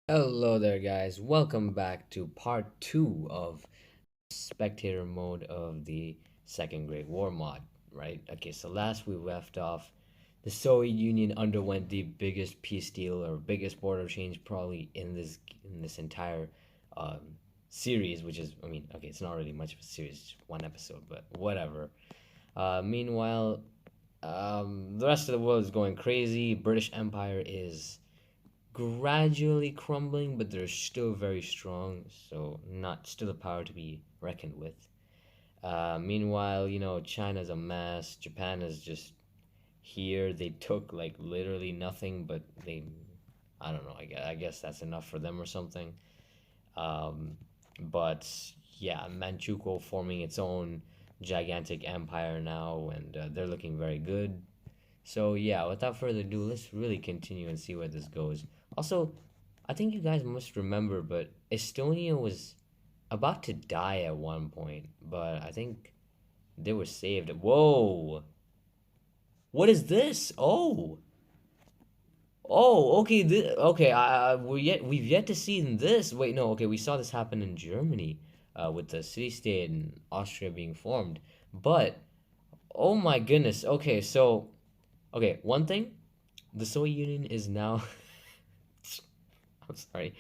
Hello there, guys. Welcome back to part 2 of spectator mode of the Second Great War mod, right? Okay, so last we left off, the Soviet Union underwent the biggest peace deal or biggest border change probably in this entire um, series, which is, I mean, okay, it's not really much of a series, it's one episode, but whatever. Meanwhile, the rest of the world is going crazy. British Empire is gradually crumbling, but they're still very strong, so not still a power to be reckoned with. Meanwhile, China's a mess. Japan is just here. They took like literally nothing, but I don't know. I guess that's enough for them or something. Um, but yeah, Manchukuo forming its own gigantic empire now, and they're looking very good. So yeah, without further ado, let's really continue and see where this goes. Also, I think you guys must remember, but Estonia was about to die at one point, but I think they were saved. Whoa! What is this? Oh, okay. Okay. We've yet to see this. Wait, no. Okay, we saw this happen in Germany, with the city-state in Austria being formed. But oh my goodness. Okay, so okay, one thing, the Soviet Union is now. I'm sorry.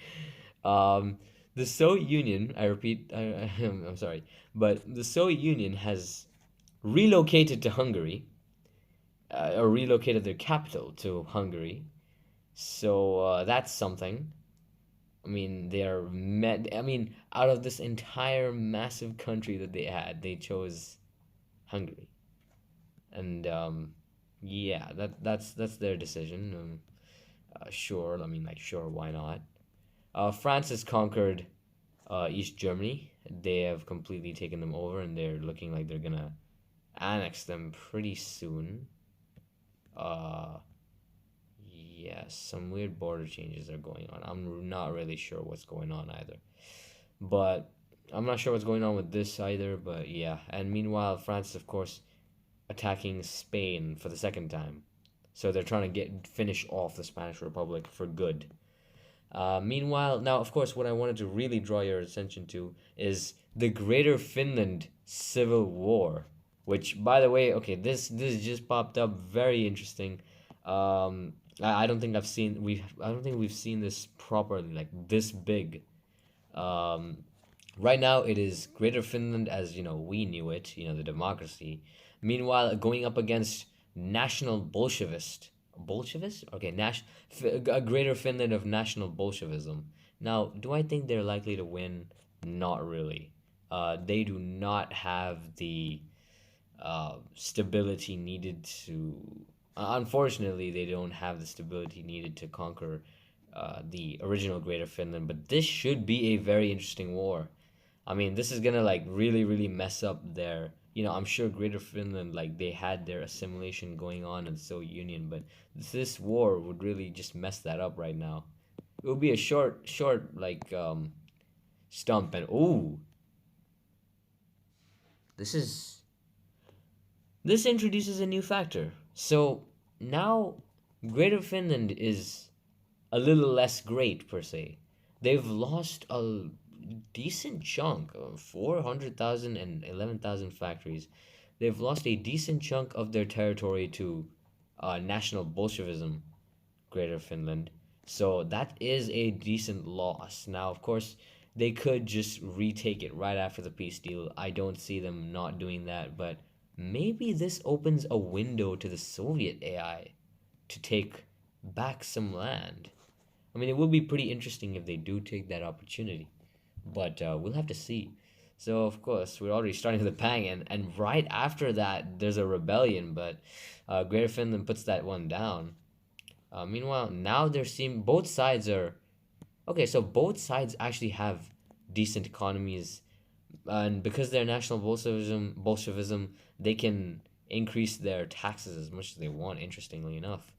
Um, the Soviet Union, I repeat, I'm sorry, but the Soviet Union has relocated to Hungary, or relocated their capital to Hungary. So that's something. I mean, I mean, out of this entire massive country that they had, they chose Hungary, and yeah, that's their decision. Sure, I mean, like, sure, why not? France has conquered East Germany. They have completely taken them over, and they're looking like they're gonna annex them pretty soon. Uh, yes, some weird border changes are going on. I'm not really sure what's going on either, but I'm not sure what's going on with this either. But yeah, and meanwhile, France, of course, attacking Spain for the second time, so they're trying to finish off the Spanish Republic for good. Meanwhile, now, of course, what I wanted to really draw your attention to is the Greater Finland Civil War, which, by the way, okay, this just popped up. Very interesting. I don't think I don't think we've seen this properly, like this big. Um, right now, it is Greater Finland as we knew it, the democracy. Meanwhile, going up against national Bolshevist? Okay, a Greater Finland of national Bolshevism. Now, do I think they're likely to win? Not really. They do not have the stability needed to. Unfortunately, they don't have the stability needed to conquer the original Greater Finland. But this should be a very interesting war. I mean, this is gonna like really, really mess up their. I'm sure Greater Finland, like, they had their assimilation going on in the Soviet Union, but this war would really just mess that up right now. It would be a short like stump, and ooh, this is this introduces a new factor. So now Greater Finland is a little less great per se. They've lost a decent chunk of 400,000 and 11,000 factories. They've lost a decent chunk of their territory to National Bolshevism, Greater Finland. So that is a decent loss. Now, of course, they could just retake it right after the peace deal. I don't see them not doing that, but maybe this opens a window to the Soviet AI to take back some land. I mean, it would be pretty interesting if they do take that opportunity, but we'll have to see. So, of course, we're already starting with a bang, and right after that, there's a rebellion, but Greater Finland puts that one down. Meanwhile, now they're seeing both sides are okay. So both sides actually have decent economies, and because they're national Bolshevism, they can increase their taxes as much as they want. Interestingly enough,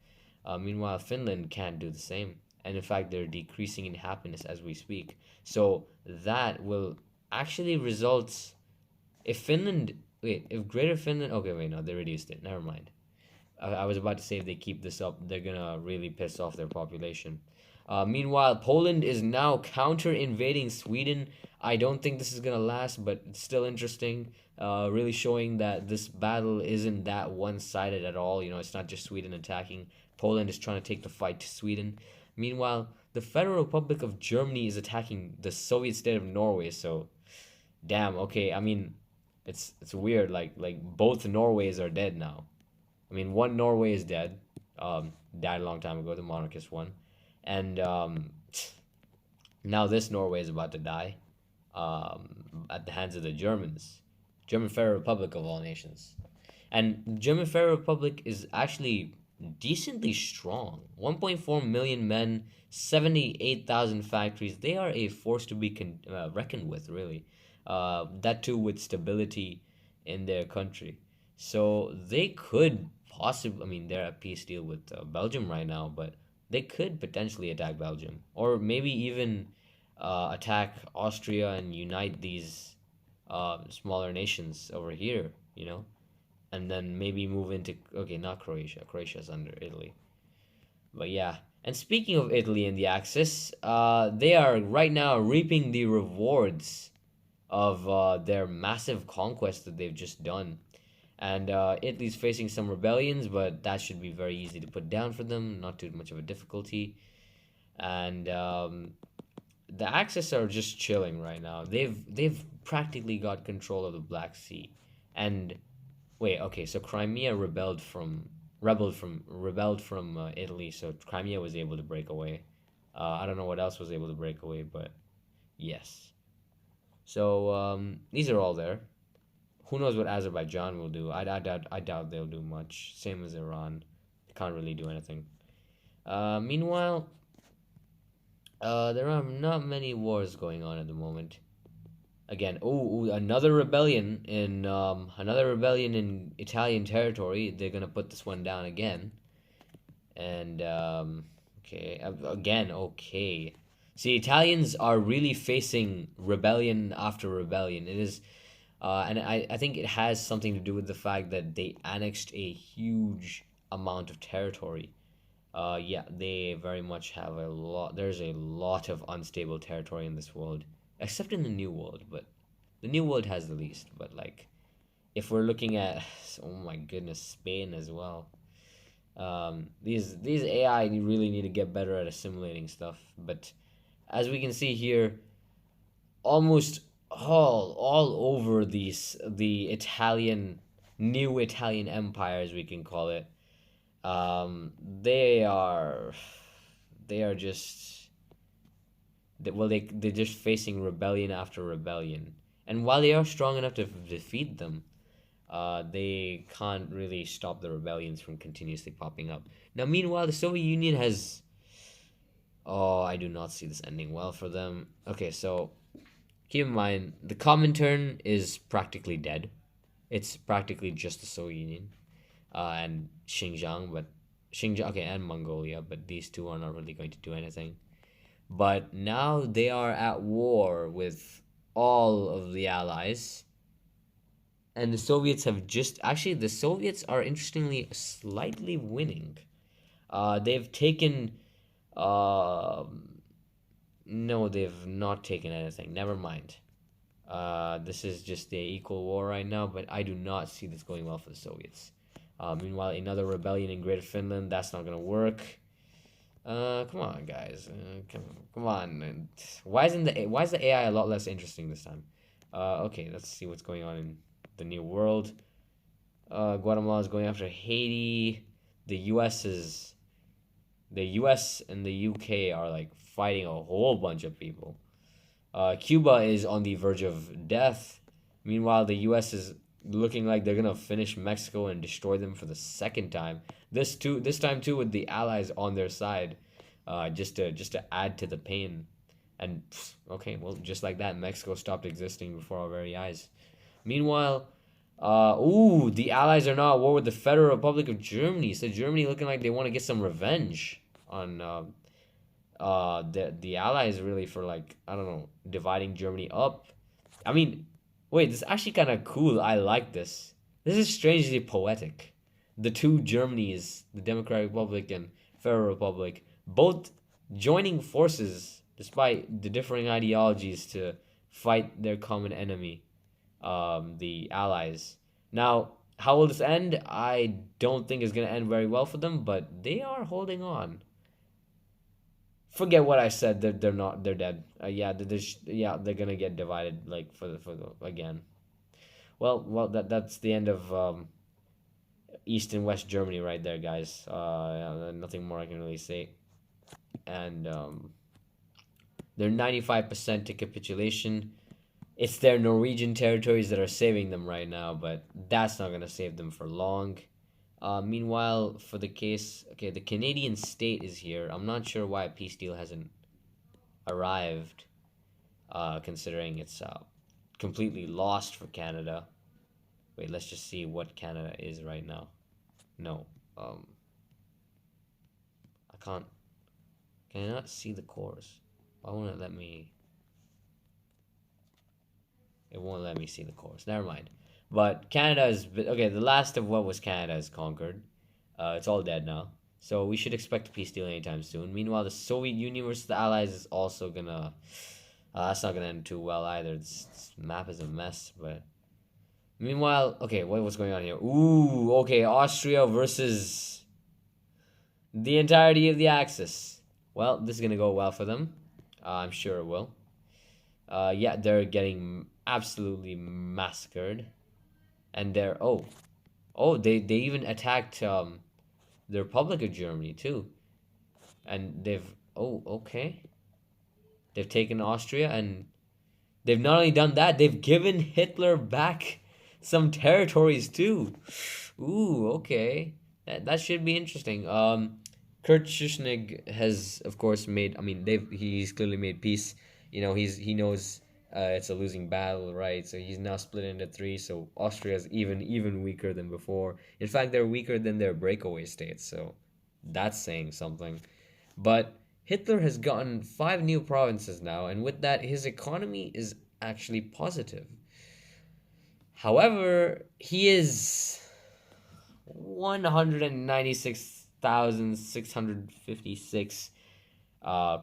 meanwhile, Finland can't do the same, and in fact, they're decreasing in happiness as we speak. So that will actually result if Greater Finland. Okay, wait, no, they reduced it. Never mind. I was about to say if they keep this up, they're gonna really piss off their population. Meanwhile, Poland is now counter invading Sweden. I don't think this is gonna last, but it's still interesting. Really showing that this battle isn't that one sided at all. You know, it's not just Sweden attacking. Poland is trying to take the fight to Sweden. Meanwhile, the Federal Republic of Germany is attacking the Soviet state of Norway. So, damn. Okay, I mean, it's weird. Like both Norways are dead now. I mean, one Norway is dead. Died a long time ago, the monarchist one, and now this Norway is about to die, at the hands of the Germans, German Federal Republic of all nations, and German Federal Republic is actually decently strong. 1.4 million men, 78,000 factories. They are a force to be reckoned with, really. That too with stability in their country. So they could possibly, I mean, they're at peace deal with Belgium right now, but they could potentially attack Belgium, or maybe even attack Austria and unite these smaller nations over here, you know, and then maybe move into, okay, not Croatia. Croatia's under Italy, but yeah. And speaking of Italy and the Axis, they are right now reaping the rewards of their massive conquest that they've just done. And Italy's facing some rebellions, but that should be very easy to put down for them, not too much of a difficulty. And the Axis are just chilling right now. They've practically got control of the Black Sea. And wait, okay, so Crimea rebelled from Italy, so Crimea was able to break away. I don't know what else was able to break away, but yes. So these are all there. Who knows what Azerbaijan will do? I doubt they'll do much. Same as Iran. They can't really do anything. Meanwhile, there are not many wars going on at the moment. Again, another rebellion in Italian territory. They're gonna put this one down again. And okay, again, okay. See, Italians are really facing rebellion after rebellion. It is, and I think it has something to do with the fact that they annexed a huge amount of territory. Yeah, they very much have a lot. There's a lot of unstable territory in this world, except in the New World. But the New World has the least. But like, if we're looking at, oh my goodness, Spain as well. These AI really need to get better at assimilating stuff. But as we can see here, almost all over the Italian new Italian empire, as we can call it, um, they are they are just they're just facing rebellion after rebellion, and while they are strong enough to defeat them, they can't really stop the rebellions from continuously popping up. Now, meanwhile, the Soviet Union has. Oh, I do not see this ending well for them. Okay, so keep in mind the Comintern is practically dead. It's practically just the Soviet Union, and Xinjiang, but Xinjiang, okay, and Mongolia, but these two are not really going to do anything. But now they are at war with all of the allies, and the Soviets have just actually the Soviets are interestingly slightly winning. They've taken. No, they've not taken anything. Never mind. This is just a equal war right now, but I do not see this going well for the Soviets. Meanwhile, another rebellion in Greater Finland, that's not gonna work. Come on, guys. Come on. Why is the AI a lot less interesting this time? Okay, let's see what's going on in the New World. Guatemala is going after Haiti. The U.S. and the U.K. are like fighting a whole bunch of people. Cuba is on the verge of death. Meanwhile, the U.S. is looking like they're gonna finish Mexico and destroy them for the second time. This time too, with the Allies on their side, just to add to the pain. And okay, well, just like that, Mexico stopped existing before our very eyes. Meanwhile, the Allies are now at war with the Federal Republic of Germany. So Germany looking like they want to get some revenge on the Allies, really, for, like, I don't know, dividing Germany up. I mean, wait, this is actually kind of cool. I like this. This is strangely poetic. The two Germanys, the Democratic Republic and Federal Republic, both joining forces despite the differing ideologies to fight their common enemy, the Allies. Now, how will this end? I don't think it's gonna end very well for them, but they are holding on. Forget what I said. They're not. They're dead. Yeah, they're gonna get divided like for the again. Well, that's the end of East and West Germany right there, guys. Yeah, nothing more I can really say. And they're 95% to capitulation. It's their Norwegian territories that are saving them right now, but that's not gonna save them for long. Meanwhile, for the case, okay, the Canadian state is here. I'm not sure why a peace deal hasn't arrived, considering it's completely lost for Canada. Wait, let's just see what Canada is right now. No, I can't. Can I not see the course? Why won't it let me? It won't let me see the course. Never mind. But Canada is okay. The last of what was Canada is conquered. It's all dead now. So we should expect a peace deal anytime soon. Meanwhile, the Soviet Union versus the Allies is also gonna. That's not gonna end too well either. This map is a mess. But meanwhile, okay, what's going on here? Ooh, okay, Austria versus the entirety of the Axis. Well, this is gonna go well for them. I'm sure it will. Yeah, they're getting absolutely massacred, and they even attacked the Republic of Germany too, and they've taken Austria, and they've not only done that, they've given Hitler back some territories too. Ooh, okay, that should be interesting. Kurt Schuschnigg has, of course, made. I mean, he's clearly made peace. He knows it's a losing battle, right? So he's now split into three. So Austria is even weaker than before. In fact, they're weaker than their breakaway states. So that's saying something. But Hitler has gotten 5 new provinces now, and with that, his economy is actually positive. However, he is 196,656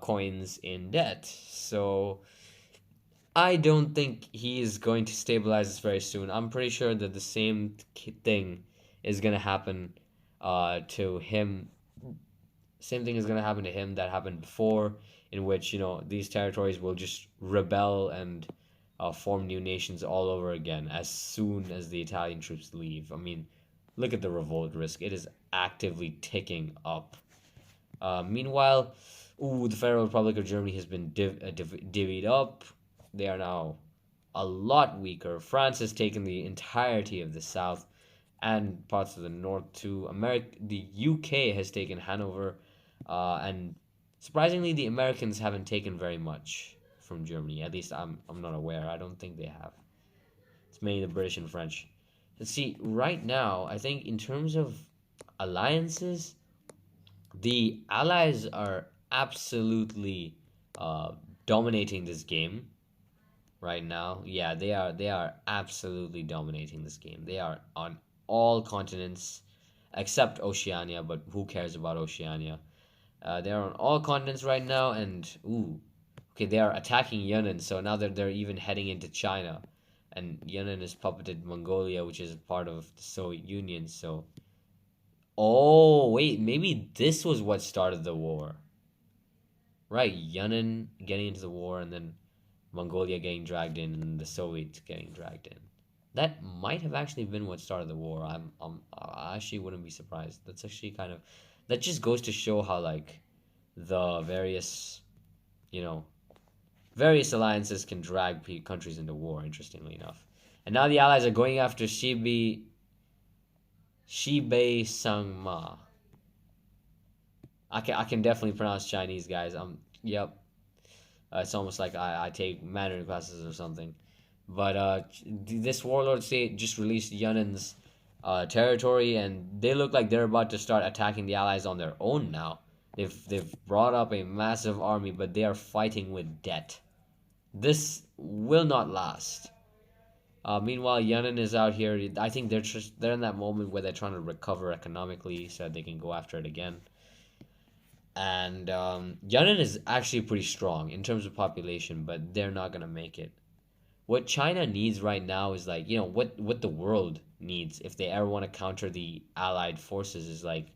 coins in debt. So I don't think he is going to stabilize this very soon. I'm pretty sure that the same thing is going to happen to him. Same thing is going to happen to him that happened before, in which these territories will just rebel and form new nations all over again as soon as the Italian troops leave. I mean, look at the revolt risk; it is actively ticking up. Meanwhile, the Federal Republic of Germany has been divvied up. They are now a lot weaker. France has taken the entirety of the south and parts of the north too. The UK has taken Hanover, and surprisingly, the Americans haven't taken very much from Germany. At least I'm not aware. I don't think they have. It's mainly the British and French. Let's see. Right now, I think in terms of alliances, the Allies are absolutely dominating this game right now. Yeah, they are absolutely dominating this game. They are on all continents except Oceania, but who cares about Oceania? They are on all continents right now, and okay, they are attacking Yunnan. So now they're even heading into China, and Yunnan is puppeted Mongolia, which is part of the Soviet Union. So, oh wait, maybe this was what started the war, right? Yunnan getting into the war, and then Mongolia getting dragged in, and the Soviets getting dragged in. That might have actually been what started the war. I actually wouldn't be surprised. That's actually that just goes to show how like the you know, various alliances can drag countries into war. Interestingly enough, and now the Allies are going after Shibei Sangma. I can definitely pronounce Chinese, guys. Yep. It's almost like I take Mandarin classes or something. But this warlord state just released Yunnan's territory, and they look like they're about to start attacking the Allies on their own now. They've brought up a massive army, but they are fighting with debt. This will not last. Meanwhile, Yunnan is out here. I think they're in that moment where they're trying to recover economically so that they can go after it again. And Yemen is actually pretty strong in terms of population, but they're not gonna make it. What China needs right now is like, what the world needs if they ever want to counter the allied forces is like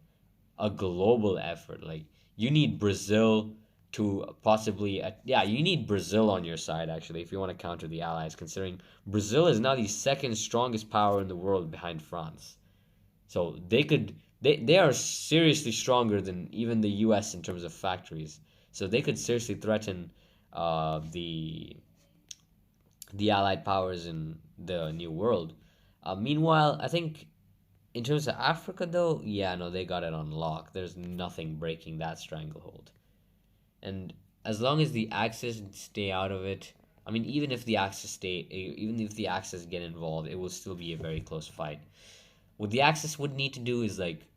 a global effort. Like you need Brazil to possibly, yeah, you need Brazil on your side actually if you want to counter the allies, considering Brazil is now the second strongest power in the world behind France. So they are seriously stronger than even the U.S. in terms of factories. So they could seriously threaten the allied powers in the new world. Meanwhile, I think in terms of Africa, though, yeah, no, they got it on lock. There's nothing breaking that stranglehold. And as long as the Axis stay out of it, I mean, even if the Axis get involved, it will still be a very close fight. What the Axis would need to do is like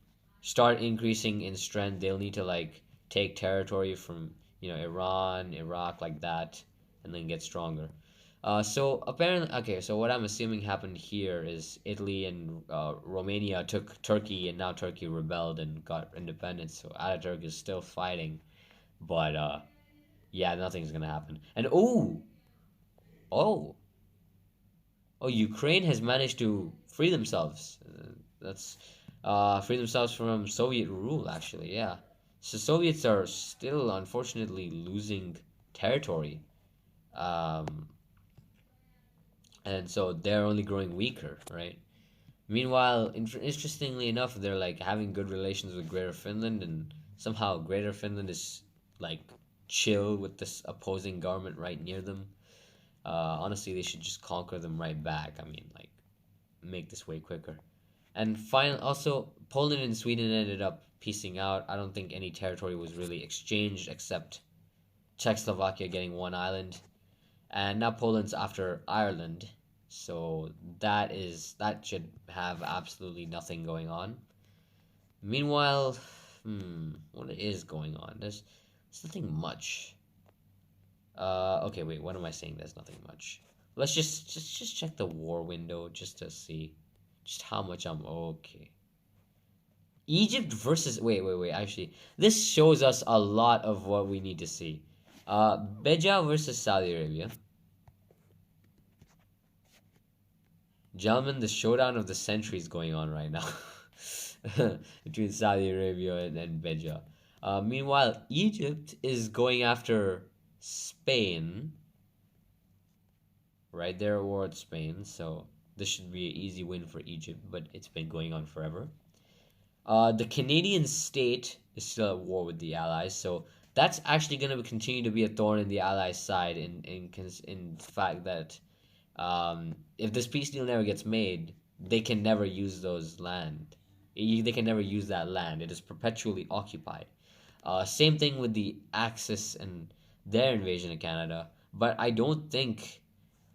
start increasing in strength. They'll need to like take territory from Iran, Iraq, like that, and then get stronger. So apparently, okay. So what I'm assuming happened here is Italy and Romania took Turkey, and now Turkey rebelled and got independence. So Ataturk is still fighting, but yeah, nothing's gonna happen. And oh, oh, Ukraine has managed to free themselves. That's free themselves from Soviet rule, actually. Yeah. So Soviets are still unfortunately losing territory. Um, and so they're only growing weaker, right? Meanwhile, interestingly enough, they're like having good relations with Greater Finland, and somehow Greater Finland is like chill with this opposing government right near them. Honestly, they should just conquer them right back. I mean, like, make this way quicker. And finally, also, Poland and Sweden ended up piecing out. I don't think any territory was really exchanged except Czechoslovakia getting one island. And now Poland's after Ireland. So that should have absolutely nothing going on. Meanwhile, what is going on? There's nothing much. Okay, wait. What am I saying? There's nothing much. Let's just check the war window just to see just how much I'm okay. Egypt versus wait. Actually, this shows us a lot of what we need to see. Beja versus Saudi Arabia. Gentlemen, the showdown of the century is going on right now between Saudi Arabia and Beja. Meanwhile, Egypt is going after Spain, right? They're at war with Spain, so this should be an easy win for Egypt, but it's been going on forever. The Canadian state is still at war with the Allies, so that's actually going to continue to be a thorn in the Allies' side in the fact that if this peace deal never gets made, they can never use those land. They can never use that land. It is perpetually occupied. Same thing with the Axis and their invasion of Canada, but I don't think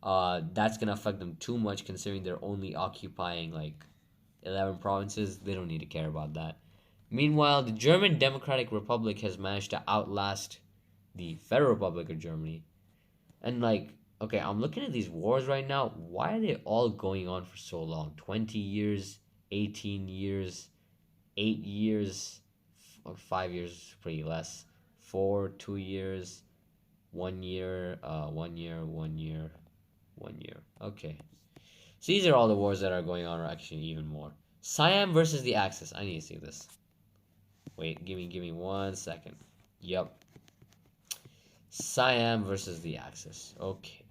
that's gonna affect them too much, considering they're only occupying like 11 provinces. They don't need to care about that. Meanwhile, the German Democratic Republic has managed to outlast the Federal Republic of Germany. And like, okay, I'm looking at these wars right now. Why are they all going on for so long? 20 years, 18 years, 8 years, or 5 years, pretty less. 4, 2 years, 1 year, 1 year, 1 year, 1 year. Okay. So these are all the wars that are going on, or actually even more. Siam versus the Axis. I need to see this. Wait, give me 1 second. Yep. Siam versus the Axis. Okay.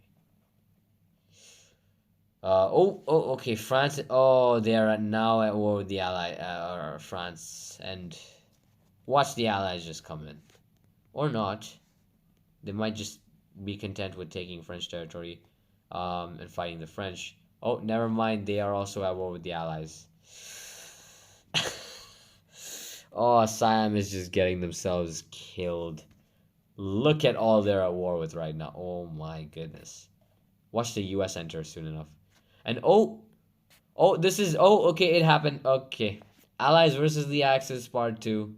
Okay. France. Oh, they are now at war with the France, and watch the Allies just come in, or not. They might just be content with taking French territory, and fighting the French. Oh, never mind. They are also at war with the Allies. Oh, Siam is just getting themselves killed. Look at all they're at war with right now. Oh my goodness. Watch the US enter soon enough. And okay, it happened. Okay. Allies versus the Axis part 2.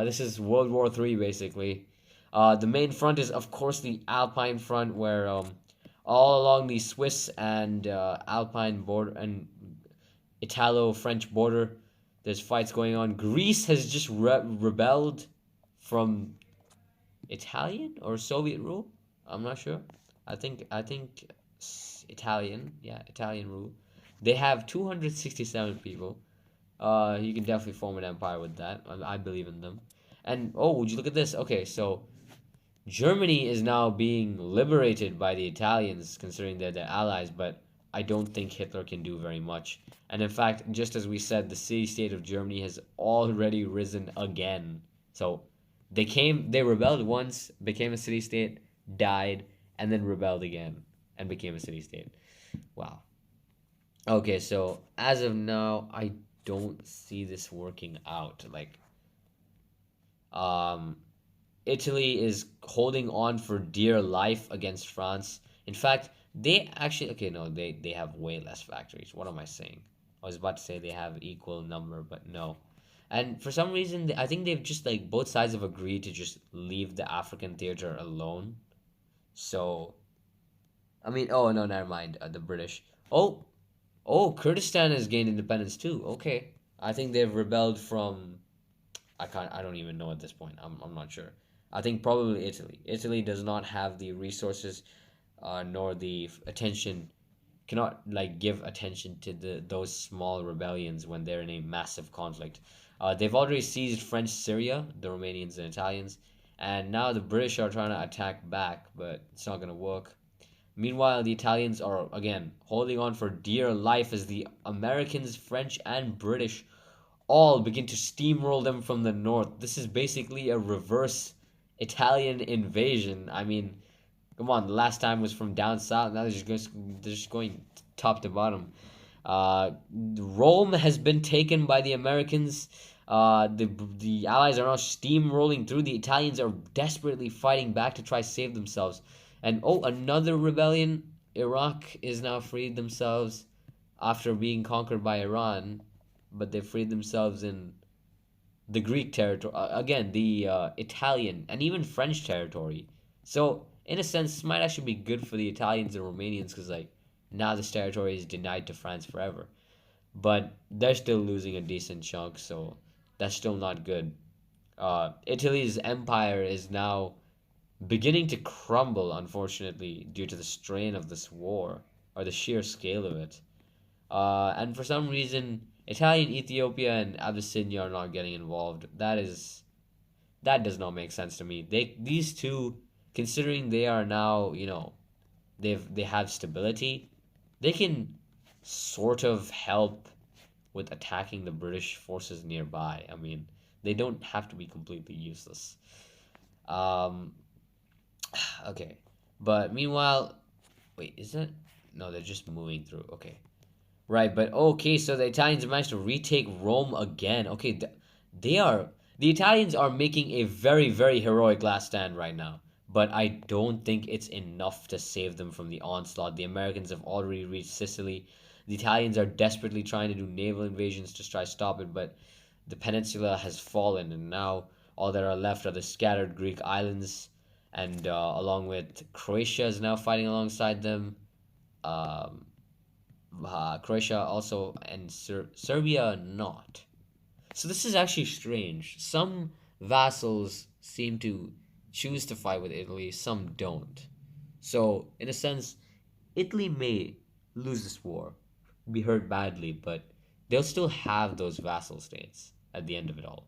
This is World War 3 basically. The main front is of course the Alpine front, where all along the Swiss and Alpine border and Italo-French border there's fights going on. Greece has just rebelled from Italian or Soviet rule. I'm not sure. I think Italian, yeah, Italian rule. They have 267 people. You can definitely form an empire with that. I believe in them. And oh, would you look at this? Okay, so Germany is now being liberated by the Italians, considering they're their allies, but I don't think Hitler can do very much. And in fact, just as we said, the city state of Germany has already risen again. So they rebelled once, became a city state, died, and then rebelled again and became a city state. Wow. Okay, so as of now, I don't see this working out. Um, Italy is holding on for dear life against France. In fact, they actually okay, no, they have way less factories. What am I saying? I was about to say they have equal number, but no. And for some reason, I think they've just like both sides have agreed to just leave the African theater alone. So, I mean, oh no, never mind. The British. Oh, oh, Kurdistan has gained independence too. Okay, I think they've rebelled from I don't even know at this point. I'm not sure. I think probably Italy. Italy does not have the resources, nor the attention, cannot like give attention to those small rebellions when they're in a massive conflict. They've already seized French Syria, the Romanians and Italians, and now the British are trying to attack back, but it's not gonna work. Meanwhile, the Italians are again holding on for dear life as the Americans, French, and British all begin to steamroll them from the north. This is basically a reverse Italian invasion. I mean, come on, the last time was from down south. Now they're just going top to bottom. Rome has been taken by the Americans. The Allies are now steamrolling through. The Italians are desperately fighting back to try to save themselves. And oh, another rebellion. Iraq is now freed themselves after being conquered by Iran, but they freed themselves in the Greek territory, again, the Italian and even French territory. So, in a sense, this might actually be good for the Italians and Romanians because, like, now this territory is denied to France forever. But they're still losing a decent chunk, so that's still not good. Italy's empire is now beginning to crumble, unfortunately, due to the strain of this war or the sheer scale of it. And for some reason, Italian, Ethiopia, and Abyssinia are not getting involved. That does not make sense to me. These two, considering they are now, they have stability, they can sort of help with attacking the British forces nearby. I mean, they don't have to be completely useless. Um, okay, but meanwhile, wait, is that? No, they're just moving through. Okay. Right, but okay, so the Italians managed to retake Rome again. Okay, they are the Italians are making a very, very heroic last stand right now, but I don't think it's enough to save them from the onslaught. The Americans have already reached Sicily. The Italians are desperately trying to do naval invasions to try to stop it, but the peninsula has fallen, and now all that are left are the scattered Greek islands, and along with Croatia is now fighting alongside them. Um, Croatia also, and Serbia not. So this is actually strange. Some vassals seem to choose to fight with Italy, some don't. So, in a sense, Italy may lose this war, be hurt badly, but they'll still have those vassal states at the end of it all.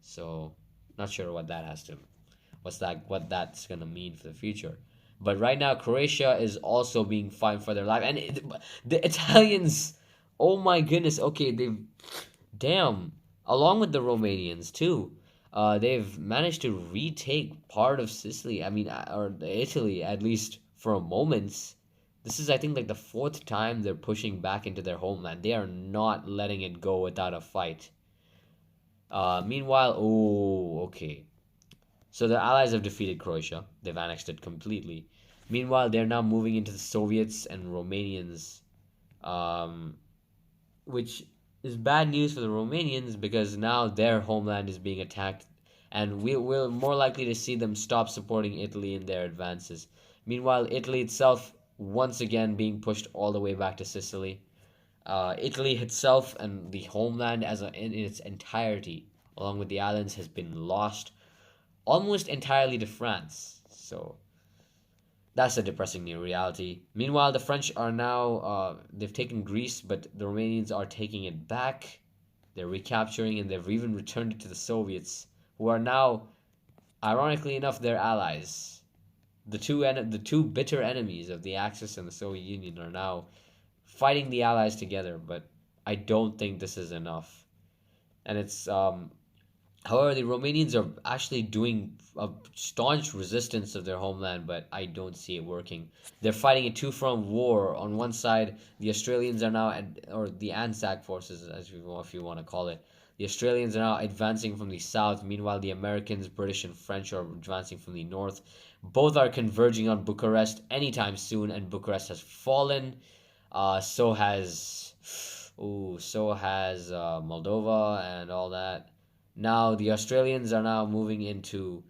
So, not sure what that's gonna mean for the future. But right now, Croatia is also being fined for their life, and the Italians, oh my goodness, okay, damn, along with the Romanians too, they've managed to retake part of Sicily. I mean, or Italy at least for a moment. This is, I think, like the fourth time they're pushing back into their homeland. They are not letting it go without a fight. Meanwhile, oh, okay. So the Allies have defeated Croatia. They've annexed it completely. Meanwhile, they're now moving into the Soviets and Romanians, um, which is bad news for the Romanians because now their homeland is being attacked, and we're more likely to see them stop supporting Italy in their advances. Meanwhile, Italy itself once again being pushed all the way back to Sicily. Italy itself and the homeland in its entirety, along with the islands, has been lost. almost entirely to France. So that's a depressing new reality. Meanwhile, the French are now, they've taken Greece, but the Romanians are taking it back. They're recapturing, and they've even returned it to the Soviets, who are now, ironically enough, their allies. The two bitter enemies of the Axis and the Soviet Union are now fighting the Allies together, but I don't think this is enough. And it's however, the Romanians are actually doing a staunch resistance of their homeland, but I don't see it working. They're fighting a two-front war. On one side, the Australians are now, or the ANZAC forces, if you want to call it, the Australians are now advancing from the south. Meanwhile, the Americans, British, and French are advancing from the north. Both are converging on Bucharest anytime soon, and Bucharest has fallen. So has, Moldova and all that. Now the Australians are now moving into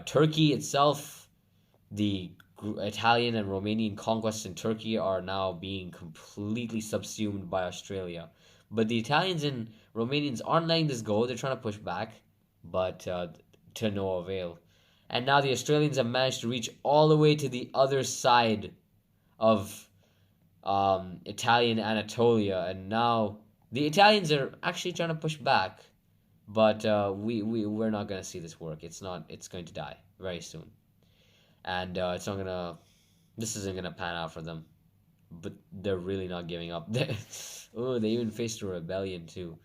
Turkey itself. The Italian and Romanian conquests in Turkey are now being completely subsumed by Australia. But the Italians and Romanians aren't letting this go. They're trying to push back, but to no avail. And now the Australians have managed to reach all the way to the other side of Italian Anatolia, and now the Italians are actually trying to push back, but we're not gonna see this work. It's not. It's going to die very soon, and it's not gonna. This isn't gonna pan out for them, but they're really not giving up. Oh, they even faced a rebellion too.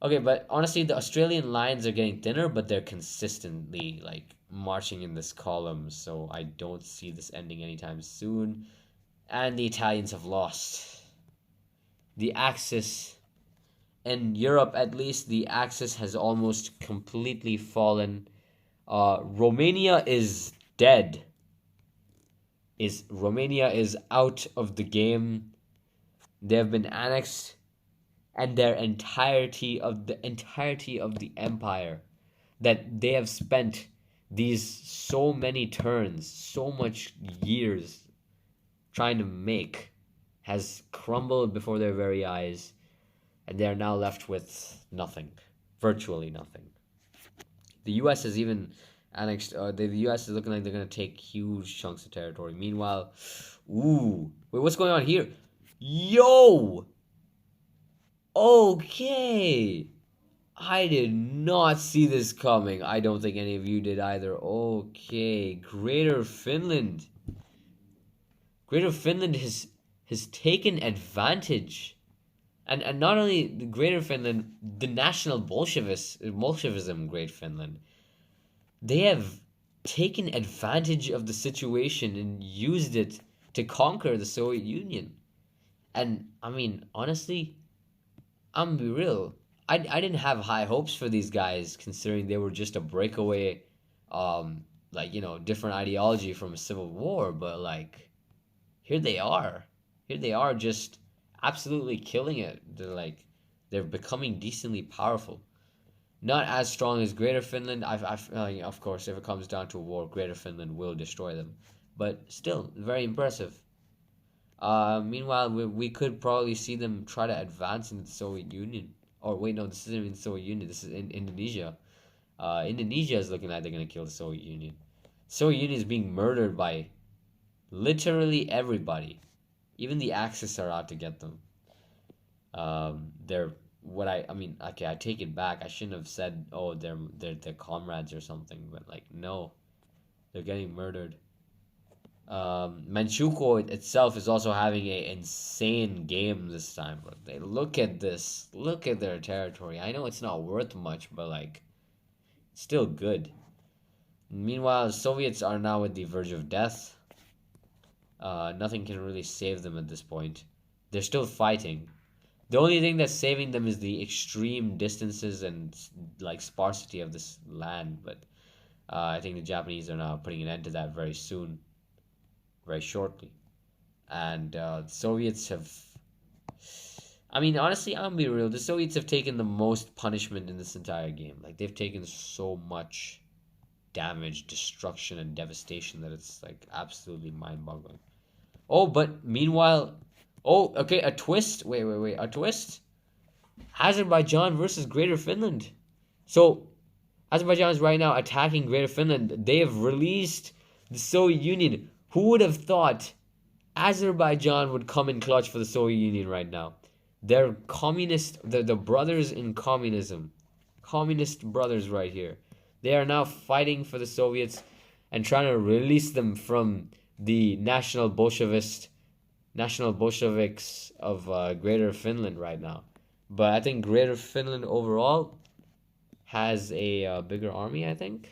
Okay, but honestly, the Australian lines are getting thinner, but they're consistently like marching in this column, so I don't see this ending anytime soon. And the Italians have lost. The Axis, in Europe at least, the Axis has almost completely fallen. Romania is dead. Romania is out of the game. They have been annexed, and their entirety of the empire that they have spent these so many turns, so much years trying to make has crumbled before their very eyes, and they are now left with nothing, virtually nothing. The U.S. has even annexed. The U.S. is looking like they're gonna take huge chunks of territory. Meanwhile, wait, what's going on here? Yo, okay, I did not see this coming. I don't think any of you did either. Okay, Greater Finland has taken advantage, and not only the Greater Finland, the National Bolshevism, Great Finland, they have taken advantage of the situation and used it to conquer the Soviet Union. And I mean, honestly, I'm gonna be real. I didn't have high hopes for these guys, considering they were just a breakaway, different ideology from a civil war. But like, here they are. Here they are, just absolutely killing it. They're becoming decently powerful. Not as strong as Greater Finland. Of course, if it comes down to a war, Greater Finland will destroy them. But still, very impressive. Meanwhile, we could probably see them try to advance into the Soviet Union. Or wait, no, this isn't even the Soviet Union. This is in Indonesia. Indonesia is looking like they're gonna kill the Soviet Union. Soviet Union is being murdered by literally everybody. Even the Axis are out to get them. They're what I mean. Okay, I take it back. I shouldn't have said, oh, they're comrades or something. But like, no, they're getting murdered. Manchukuo itself is also having an insane game this time. Bro. They look at this. Look at their territory. I know it's not worth much, but like, it's still good. Meanwhile, the Soviets are now at the verge of death. Nothing can really save them at this point. They're still fighting. The only thing that's saving them is the extreme distances and like sparsity of this land. But I think the Japanese are now putting an end to that very soon, very shortly. And the Soviets have. I mean, honestly, I'm gonna be real. The Soviets have taken the most punishment in this entire game. Like, they've taken so much damage, destruction, and devastation that it's like absolutely mind-boggling. Oh, but meanwhile, okay, a twist. Wait, a twist. Azerbaijan versus Greater Finland. So Azerbaijan is right now attacking Greater Finland. They have released the Soviet Union. Who would have thought Azerbaijan would come in clutch for the Soviet Union right now? They're communist, the brothers in communism. Communist brothers right here. They are now fighting for the Soviets and trying to release them from the national Bolsheviks of Greater Finland right now. But I think Greater Finland overall has a bigger army, I think.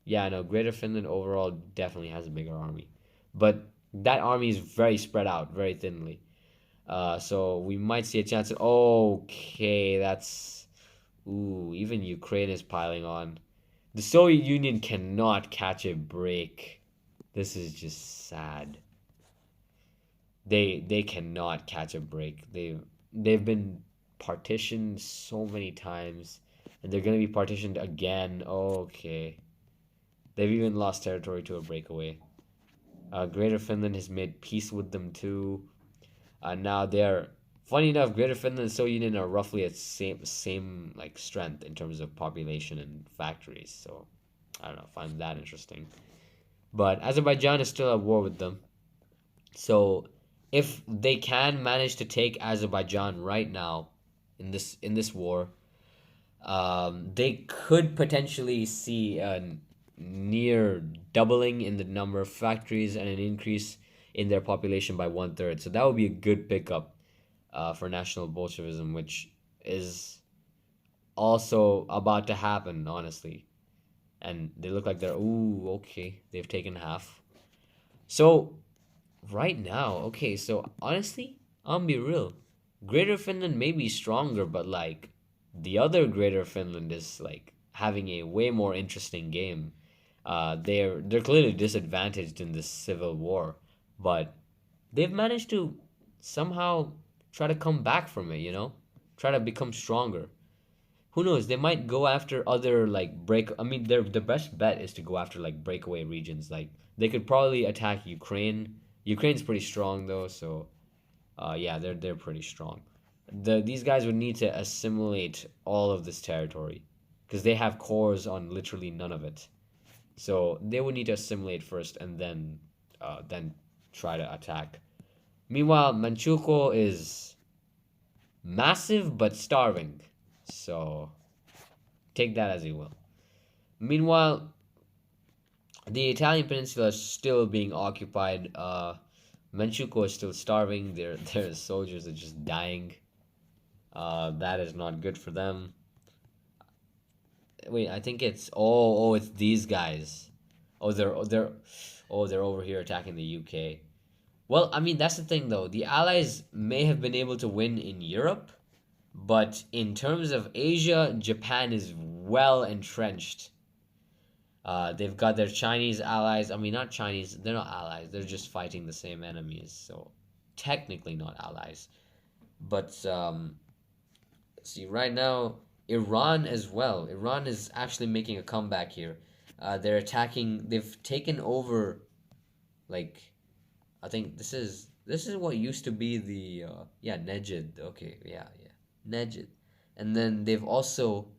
Yeah, no, Greater Finland overall definitely has a bigger army. But that army is very spread out, very thinly. So we might see a chance of, okay, that's, ooh, even Ukraine is piling on. The Soviet Union cannot catch a break. This is just sad. They cannot catch a break. They've been partitioned so many times, and they're gonna be partitioned again. Okay, they've even lost territory to a breakaway. Greater Finland has made peace with them too. Now they're funny enough. Greater Finland and Soviet Union are roughly at same like strength in terms of population and factories. So I don't know. Find that interesting. But Azerbaijan is still at war with them. So if they can manage to take Azerbaijan right now in this war, they could potentially see a near doubling in the number of factories and an increase in their population by 1/3. So that would be a good pickup for National Bolshevism, which is also about to happen, honestly. And they look like they're, ooh, okay, they've taken half. So right now, okay, so honestly, I'll be real. Greater Finland may be stronger, but like the other Greater Finland is like having a way more interesting game. They're clearly disadvantaged in this civil war, but they've managed to somehow try to come back from it, try to become stronger. Who knows? They might go after other like break. I mean, the best bet is to go after like breakaway regions. Like they could probably attack Ukraine. Ukraine's pretty strong though, so yeah, they're pretty strong. These guys would need to assimilate all of this territory because they have cores on literally none of it. So they would need to assimilate first and then try to attack. Meanwhile, Manchukuo is massive but starving. So take that as you will. Meanwhile, the Italian peninsula is still being occupied. Manchukuo is still starving. Their soldiers are just dying. That is not good for them. Wait, I think it's these guys. They're over here attacking the UK. Well, I mean that's the thing though. The Allies may have been able to win in Europe, but in terms of Asia, Japan is well entrenched. They've got their Chinese allies. I mean, not Chinese. They're not allies. They're just fighting the same enemies. So technically not allies. But see, right now, Iran as well. Iran is actually making a comeback here. They're attacking. They've taken over. Like, I think this is what used to be the yeah, Nejd. Okay, yeah, Nejd, and then they're also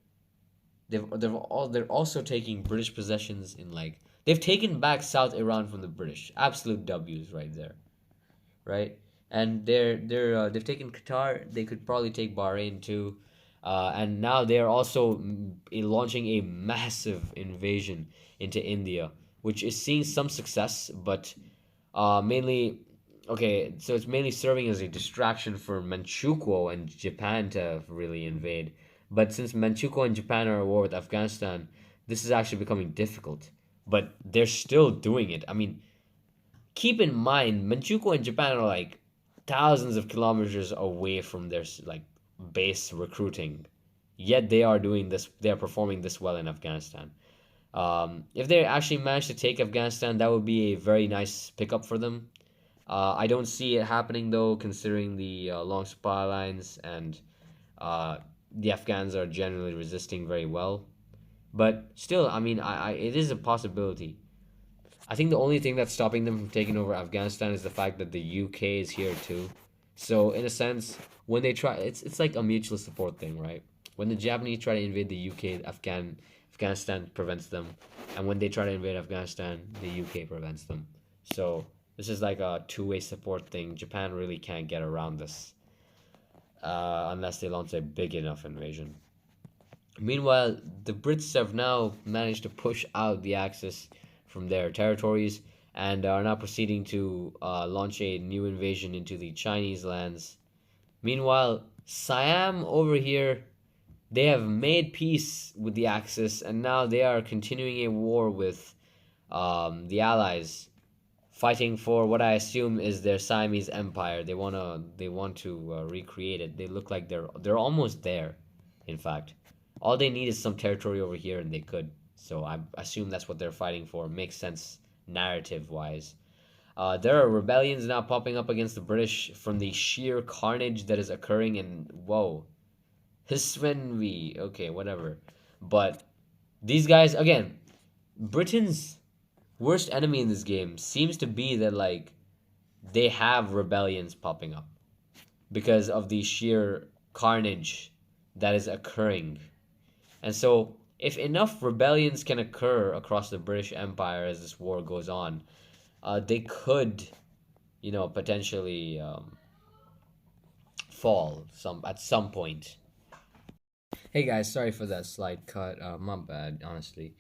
taking British possessions in like they've taken back South Iran from the British. Absolute W's right there, right? And they've taken Qatar. They could probably take Bahrain too, and now they are also launching a massive invasion into India, which is seeing some success, but mainly okay. So it's mainly serving as a distraction for Manchukuo and Japan to really invade. But since Manchukuo and Japan are at war with Afghanistan, this is actually becoming difficult. But they're still doing it. I mean, keep in mind, Manchukuo and Japan are like thousands of kilometers away from their like base recruiting. Yet they are doing this. They are performing this well in Afghanistan. If they actually manage to take Afghanistan, that would be a very nice pickup for them. I don't see it happening though, considering the long supply lines and the Afghans are generally resisting very well. But still, I mean, it is a possibility. I think the only thing that's stopping them from taking over Afghanistan is the fact that the UK is here too. So in a sense, when they try, it's like a mutual support thing, right? When the Japanese try to invade the UK, Afghanistan prevents them, and when they try to invade Afghanistan, the UK prevents them. So this is like a two-way support thing. Japan really can't get around this unless they launch a big enough invasion. Meanwhile, the Brits have now managed to push out the Axis from their territories and are now proceeding to launch a new invasion into the Chinese lands. Meanwhile, Siam over here, they have made peace with the Axis and now they are continuing a war with the Allies, fighting for what I assume is their Siamese empire. They want to recreate it. They look like they're almost there. In fact, all they need is some territory over here, and they could. So I assume that's what they're fighting for. Makes sense narrative wise. There are rebellions now popping up against the British from the sheer carnage that is occurring. And whoa, Hisvenvi. Okay, whatever. But these guys again, Britain's worst enemy in this game seems to be that like they have rebellions popping up because of the sheer carnage that is occurring. And so if enough rebellions can occur across the British Empire as this war goes on, they could, potentially fall at some point. Hey guys, sorry for that slight cut. My bad, honestly,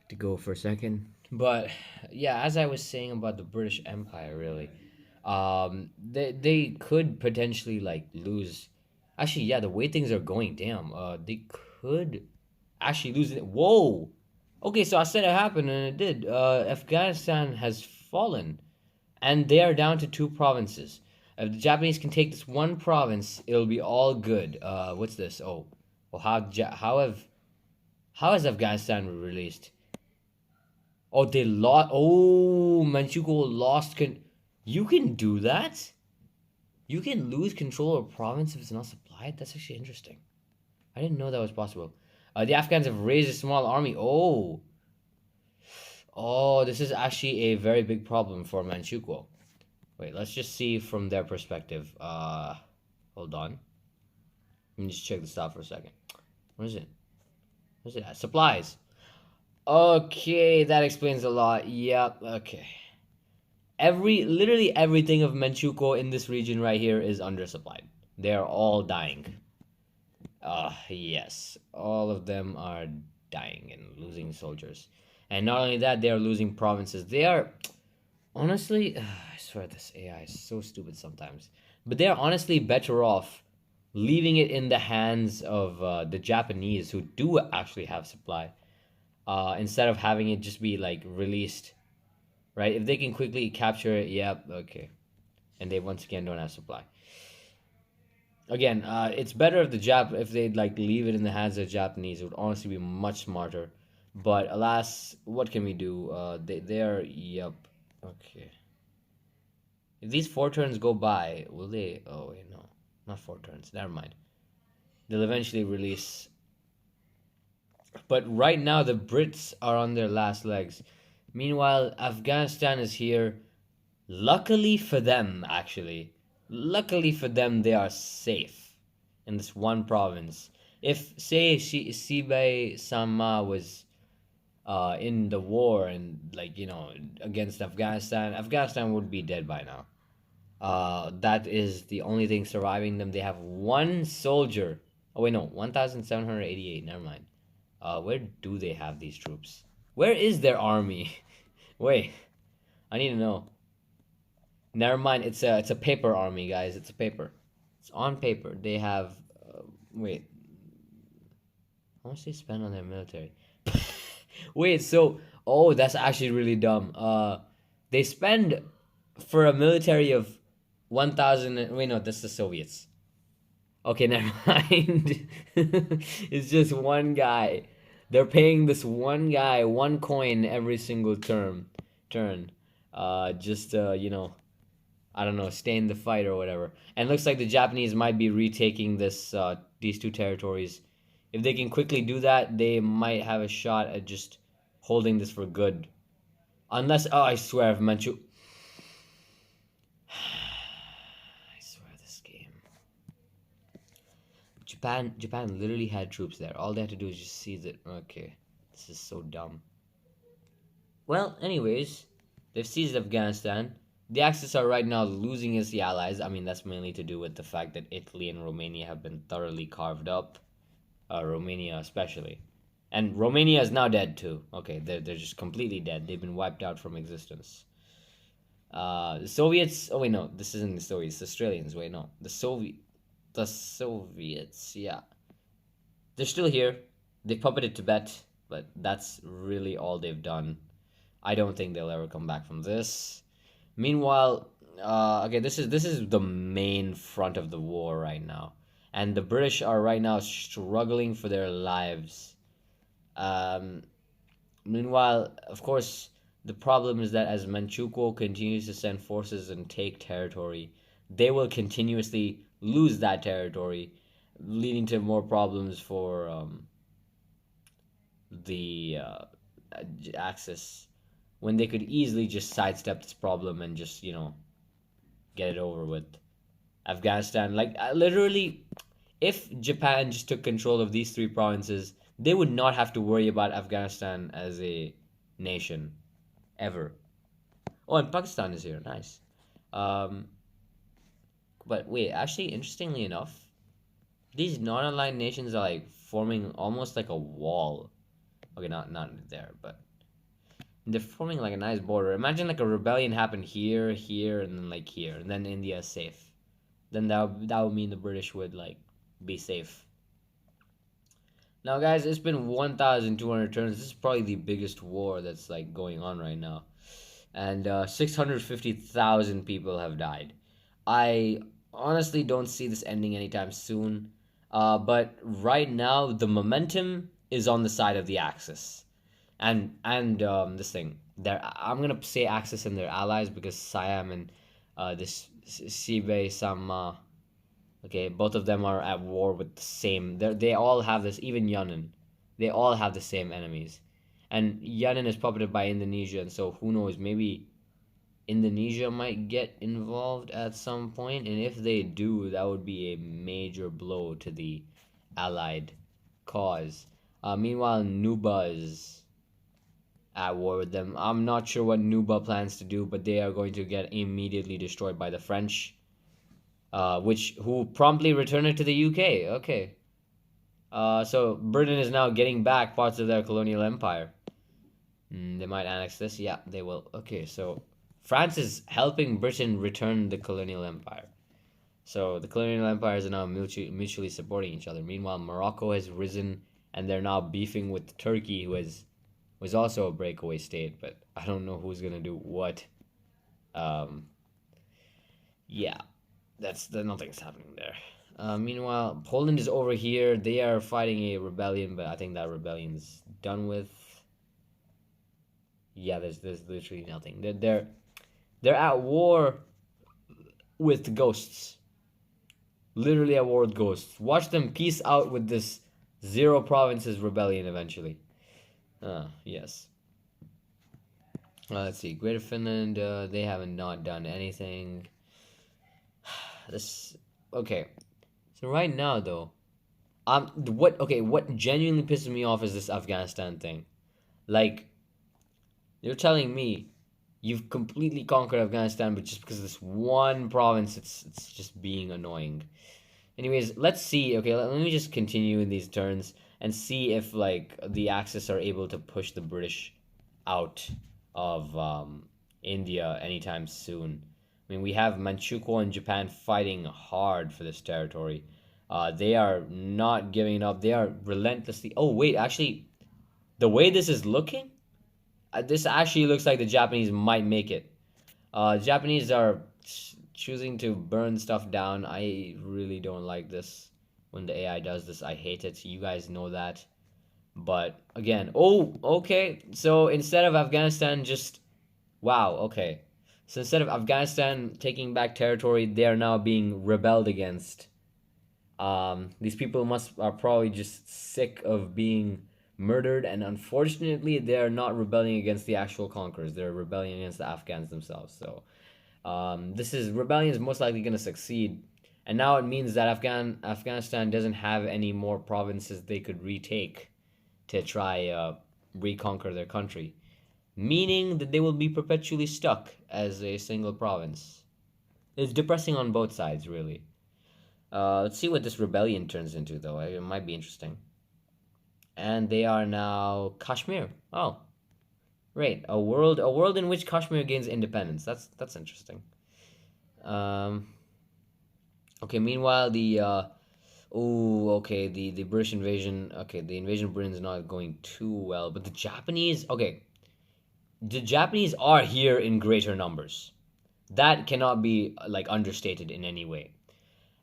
to go for a second. But yeah, as I was saying about the British Empire, really, they could potentially like lose. Actually, yeah, the way things are going, damn, they could actually lose it. Whoa. Okay, so I said it happened, and it did. Afghanistan has fallen, and they are down to two provinces. If the Japanese can take this one province, it'll be all good. What's this? Oh, well, how has Afghanistan released? Oh, they lost. Oh, Manchukuo lost. You can do that? You can lose control of a province if it's not supplied? That's actually interesting. I didn't know that was possible. The Afghans have raised a small army. Oh. Oh, this is actually a very big problem for Manchukuo. Wait, let's just see from their perspective. Hold on. Let me just check this out for a second. What is it? What is it? Supplies. Okay, that explains a lot. Yep, okay. Literally everything of Manchukuo in this region right here is undersupplied. They're all dying. Yes. All of them are dying and losing soldiers. And not only that, they are losing provinces. They are, honestly, I swear this AI is so stupid sometimes. But they are honestly better off leaving it in the hands of the Japanese who do actually have supply. Instead of having it just be like released, right? If they can quickly capture it, yep, okay. And they once again don't have supply. Again, it's better if they'd like leave it in the hands of the Japanese. It would honestly be much smarter. But alas, what can we do? They are, yep, okay. If these 4 turns go by, will they? Oh wait, no, not 4 turns. Never mind. They'll eventually release. But right now, the Brits are on their last legs. Meanwhile, Afghanistan is here. Luckily for them, actually. Luckily for them, they are safe in this one province. If, say, Sibei Sama was in the war and, like, against Afghanistan, Afghanistan would be dead by now. That is the only thing surviving them. They have one soldier. Oh, wait, no, 1,788. Never mind. Where do they have these troops? Where is their army? Wait, I need to know. Never mind. It's a paper army, guys. It's a paper. It's on paper. They have. Wait. How much they spend on their military? Wait. So, oh, that's actually really dumb. They spend for a military of 1,000. Wait, no, that's the Soviets. Okay, never mind. It's just one guy. They're paying this one guy one coin every single turn. Just I don't know, stay in the fight or whatever. And it looks like the Japanese might be retaking these two territories. If they can quickly do that, they might have a shot at just holding this for good. Unless, oh, I swear, if Manchu. I swear, this game. Japan literally had troops there. All they had to do is just seize it. Okay. This is so dumb. Well, anyways, they've seized Afghanistan. The Axis are right now losing its allies. I mean, that's mainly to do with the fact that Italy and Romania have been thoroughly carved up. Romania especially. And Romania is now dead too. Okay, they're just completely dead. They've been wiped out from existence. The Soviets. Oh wait, no, this isn't the Soviets. The Australians. Wait, no, the Soviets. Yeah, they're still here. They puppeted Tibet, but that's really all they've done. I don't think they'll ever come back from this. Meanwhile, okay, this is the main front of the war right now, and the British are right now struggling for their lives. Um, Meanwhile, of course, the problem is that as Manchukuo continues to send forces and take territory, they will continuously lose that territory, leading to more problems for the Axis when they could easily just sidestep this problem and just, get it over with. Afghanistan, like literally, if Japan just took control of these three provinces, they would not have to worry about Afghanistan as a nation ever. Oh, and Pakistan is here. Nice. Um, but wait, actually, interestingly enough, these non-aligned nations are like forming almost like a wall. Okay, not there, but they're forming like a nice border. Imagine like a rebellion happened here, here, and then like here, and then India is safe. Then that would mean the British would like be safe. Now, guys, it's been 1,200 turns. This is probably the biggest war that's like going on right now, and 650,000 people have died. I honestly don't see this ending anytime soon. But right now, the momentum is on the side of the Axis, and this thing. I'm gonna say Axis and their allies because Siam and this Sibe Sama. Okay, both of them are at war with the same. They all have this. Even Yemen, they all have the same enemies, and Yemen is puppeted by Indonesia, and so who knows? Maybe Indonesia might get involved at some point, and if they do, that would be a major blow to the Allied cause. Meanwhile, Nuba is at war with them. I'm not sure what Nuba plans to do, but they are going to get immediately destroyed by the French, who promptly return it to the UK. Okay. So Britain is now getting back parts of their colonial empire. They might annex this. Yeah, they will. Okay, so France is helping Britain return the colonial empire. So the colonial empires are now mutually supporting each other. Meanwhile, Morocco has risen, and they're now beefing with Turkey, who was also a breakaway state. But I don't know who's gonna do what. Um, yeah, that's nothing's happening there. Meanwhile, Poland is over here. They are fighting a rebellion, but I think that rebellion's done with. Yeah, there's literally nothing. They're at war with ghosts. Literally at war with ghosts. Watch them peace out with this zero provinces rebellion eventually. Yes. Let's see. Greater Finland, they haven't not done anything. This okay. So right now though, what genuinely pisses me off is this Afghanistan thing. Like, you're telling me you've completely conquered Afghanistan, but just because of this one province, it's just being annoying. Anyways, let's see. Okay, let me just continue in these turns and see if like the Axis are able to push the British out of India anytime soon. I mean, we have Manchukuo and Japan fighting hard for this territory. They are not giving up. They are relentlessly. Oh wait, actually, the way this is looking, this actually looks like the Japanese might make it. Japanese are choosing to burn stuff down. I really don't like this when the AI does this. I hate it. You guys know that. But again, oh, okay. So instead of Afghanistan just, wow, okay. So instead of Afghanistan taking back territory, they are now being rebelled against. These people are probably just sick of being murdered, and unfortunately, they are not rebelling against the actual conquerors. They're rebelling against the Afghans themselves. So, this rebellion is most likely going to succeed, and now it means that Afghanistan doesn't have any more provinces they could retake to try reconquer their country, meaning that they will be perpetually stuck as a single province. It's depressing on both sides, really. Let's see what this rebellion turns into, though. It might be interesting. And they are now Kashmir. Oh, right. A world in which Kashmir gains independence. That's interesting. Um, okay. Meanwhile, the British invasion. Okay, the invasion of Britain is not going too well, but the Japanese. Okay, the Japanese are here in greater numbers. That cannot be like understated in any way.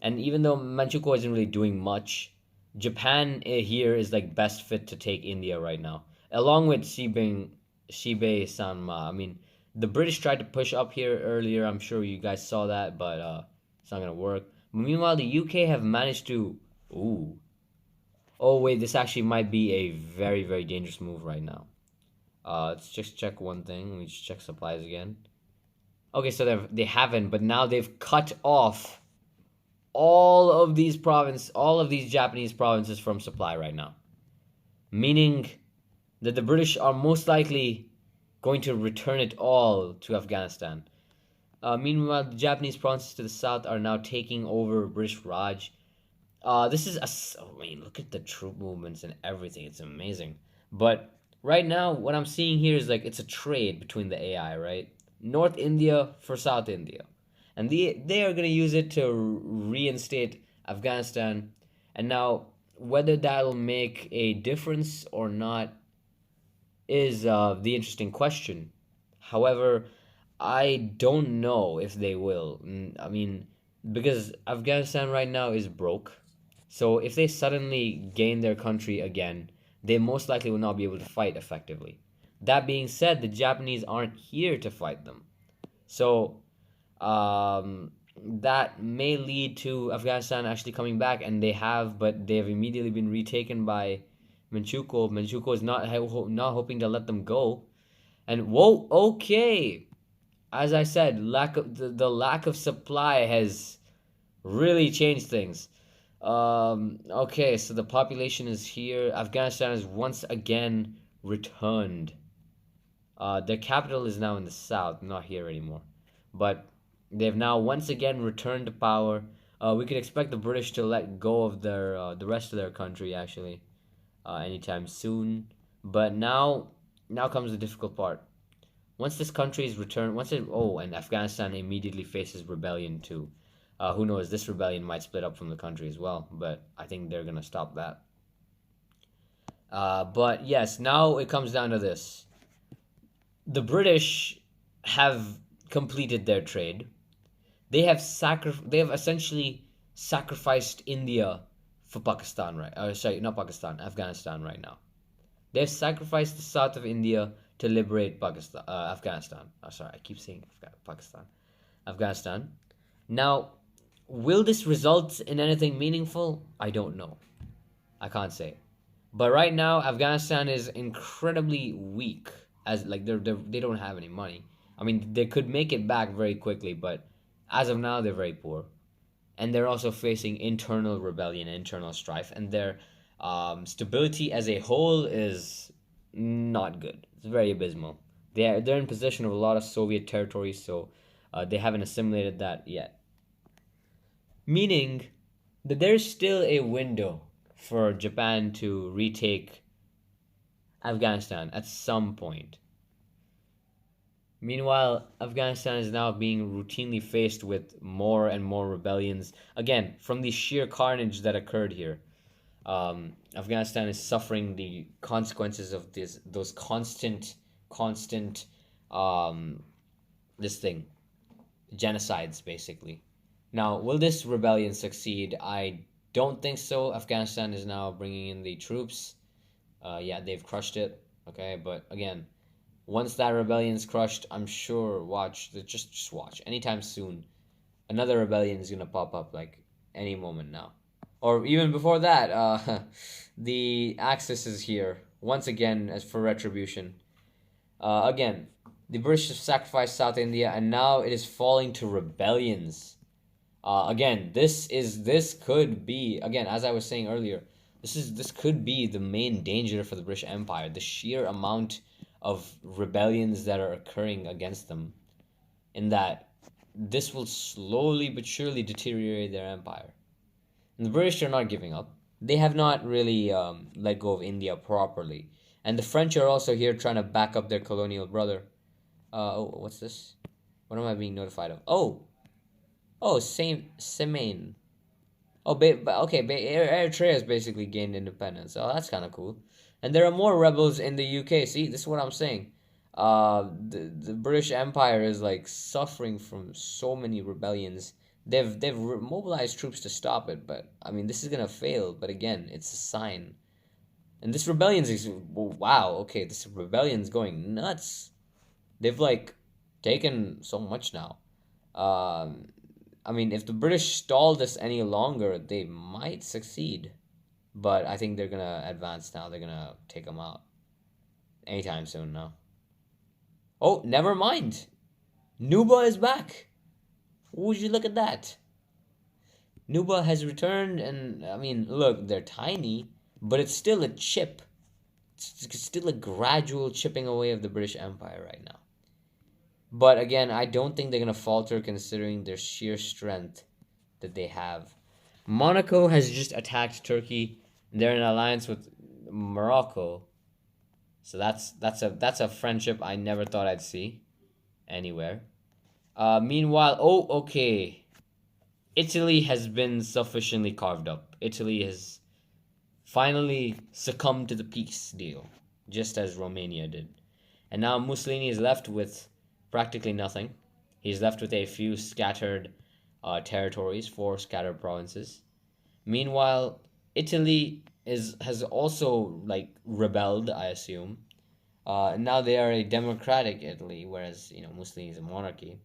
And even though Manchukuo isn't really doing much, Japan here is like best fit to take India right now, along with Shibei Sanma. I mean, the British tried to push up here earlier. I'm sure you guys saw that, but it's not gonna work. Meanwhile, the UK have managed to. Ooh. Oh wait, this actually might be a very very dangerous move right now. Let's just check one thing. Let me just check supplies again. Okay, so they haven't, but now they've cut off all of these Japanese provinces from supply right now, meaning that the British are most likely going to return it all to Afghanistan. Meanwhile, the Japanese provinces to the south are now taking over British Raj. This is I mean, look at the troop movements and everything. It's amazing. But right now, what I'm seeing here is like it's a trade between the AI, right? North India for South India. And they are going to use it to reinstate Afghanistan. And now, whether that'll make a difference or not is the interesting question. However, I don't know if they will. I mean, because Afghanistan right now is broke. So if they suddenly gain their country again, they most likely will not be able to fight effectively. That being said, the Japanese aren't here to fight them. So that may lead to Afghanistan actually coming back, and they have, but they have immediately been retaken by Manchukuo. Manchukuo is not hoping to let them go. And whoa, okay. As I said, the lack of supply has really changed things. Okay, so the population is here. Afghanistan is once again returned. Their capital is now in the south, not here anymore. But they've now once again returned to power. We could expect the British to let go of the rest of their country actually anytime soon. But now comes the difficult part. Once this country is returned, and Afghanistan immediately faces rebellion too. Who knows? This rebellion might split up from the country as well, but I think they're gonna stop that. But yes, now it comes down to this: the British have completed their trade. They have essentially sacrificed India for Pakistan, right? Sorry, not Pakistan, Afghanistan right now. They've sacrificed the south of India to liberate Afghanistan. Oh, sorry, I keep saying Pakistan. Afghanistan. Now, will this result in anything meaningful? I don't know. I can't say. But right now, Afghanistan is incredibly weak, as like they don't have any money. I mean, they could make it back very quickly, but as of now, they're very poor, and they're also facing internal rebellion, internal strife, and their stability as a whole is not good. It's very abysmal. They're in possession of a lot of Soviet territories, so they haven't assimilated that yet. Meaning that there's still a window for Japan to retake Afghanistan at some point. Meanwhile, Afghanistan is now being routinely faced with more and more rebellions. Again, from the sheer carnage that occurred here, Afghanistan is suffering the consequences of those constant, this thing, genocides, basically. Now, will this rebellion succeed? I don't think so. Afghanistan is now bringing in the troops. Yeah, they've crushed it. Okay, but again, once that rebellion is crushed, I'm sure, just watch. Anytime soon, another rebellion is gonna pop up like any moment now. Or even before that, the Axis is here once again as for retribution. Again, the British have sacrificed South India, and now it is falling to rebellions. Again, this could be, again, as I was saying earlier, This could be the main danger for the British Empire. The sheer amount of rebellions that are occurring against them, in that this will slowly but surely deteriorate their empire. And the British are not giving up. They have not really let go of India properly. And the French are also here trying to back up their colonial brother. Oh, what's this? What am I being notified of? Oh, same, Semaine. Oh, okay, Eritrea has basically gained independence. Oh, that's kind of cool. And there are more rebels in the UK. See, this is what I'm saying. The British Empire is like suffering from so many rebellions. They've mobilized troops to stop it, but I mean, this is gonna fail. But again, it's a sign. And this rebellion's wow. Okay, this rebellion's going nuts. They've like taken so much now. Um, I mean, if the British stall this any longer, they might succeed. But I think they're gonna advance now. They're gonna take them out anytime soon now. Oh, never mind. Nuba is back. Would you look at that? Nuba has returned, and I mean, look, they're tiny, but it's still a chip. It's still a gradual chipping away of the British Empire right now. But again, I don't think they're gonna falter considering their sheer strength that they have. Monaco has just attacked Turkey. They're in alliance with Morocco. So that's a friendship I never thought I'd see anywhere. Meanwhile, oh, okay. Italy has been sufficiently carved up. Italy has finally succumbed to the peace deal, just as Romania did. And now Mussolini is left with practically nothing. He's left with a few scattered territories, four scattered provinces. Meanwhile, Italy has also like rebelled, I assume. Now they are a democratic Italy, whereas Mussolini is a monarchy,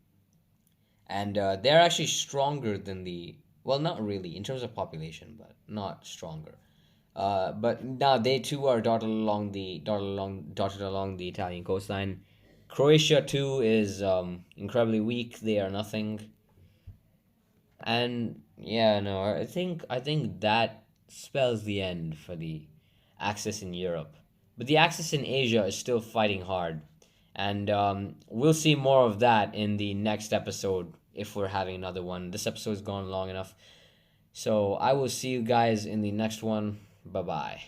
and they're actually stronger than the well, not really in terms of population, but not stronger. But now they too are dotted along the Italian coastline. Croatia too is incredibly weak. They are nothing. And yeah, no, I think that spells the end for the Axis in Europe. But the Axis in Asia is still fighting hard. And we'll see more of that in the next episode if we're having another one. This episode's gone long enough. So I will see you guys in the next one. Bye bye.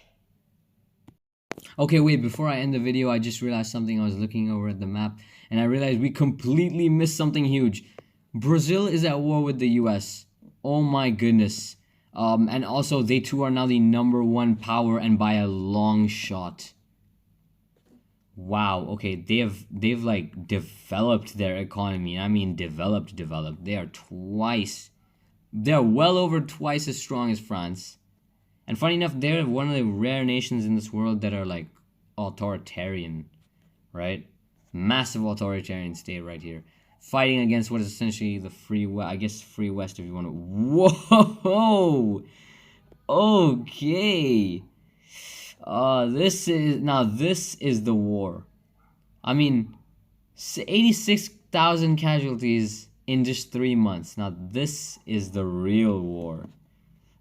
Okay, wait, before I end the video, I just realized something. I was looking over at the map and I realized we completely missed something huge. Brazil is at war with the US. Oh my goodness. And also they too are now the #1 power and by a long shot. Wow, okay, they've like developed their economy. I mean developed. They're well over twice as strong as France. And funny enough, they're one of the rare nations in this world that are like authoritarian, right? Massive authoritarian state right here. Fighting against what is essentially the free West, I guess free West if you want to. Whoa! Okay. This is the war. I mean, 86,000 casualties in just 3 months. Now this is the real war.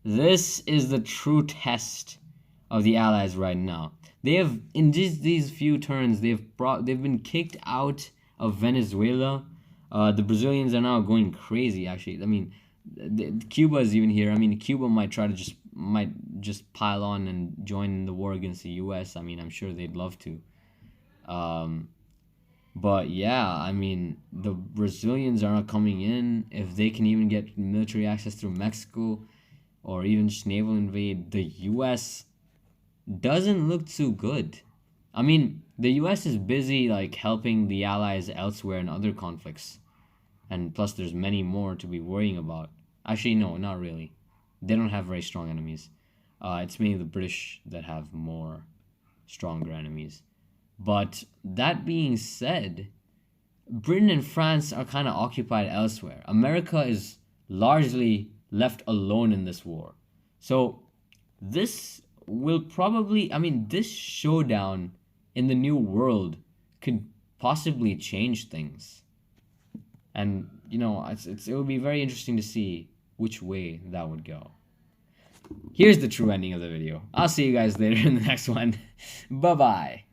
This is the true test of the Allies right now. They have in just these few turns they've been kicked out of Venezuela. The Brazilians are now going crazy. Actually, I mean, Cuba is even here. I mean, Cuba might just pile on and join the war against the U.S. I mean, I'm sure they'd love to. But yeah, I mean, the Brazilians are not coming in. If they can even get military access through Mexico, or even just naval invade, the U.S. doesn't look too good. I mean, the U.S. is busy like helping the Allies elsewhere in other conflicts. And plus there's many more to be worrying about. Actually, no, not really. They don't have very strong enemies. It's mainly the British that have more stronger enemies. But that being said, Britain and France are kind of occupied elsewhere. America is largely left alone in this war. So this will probably, I mean, this showdown in the new world could possibly change things. And, it would be very interesting to see which way that would go. here's the true ending of the video. I'll see you guys later in the next one. Bye-bye.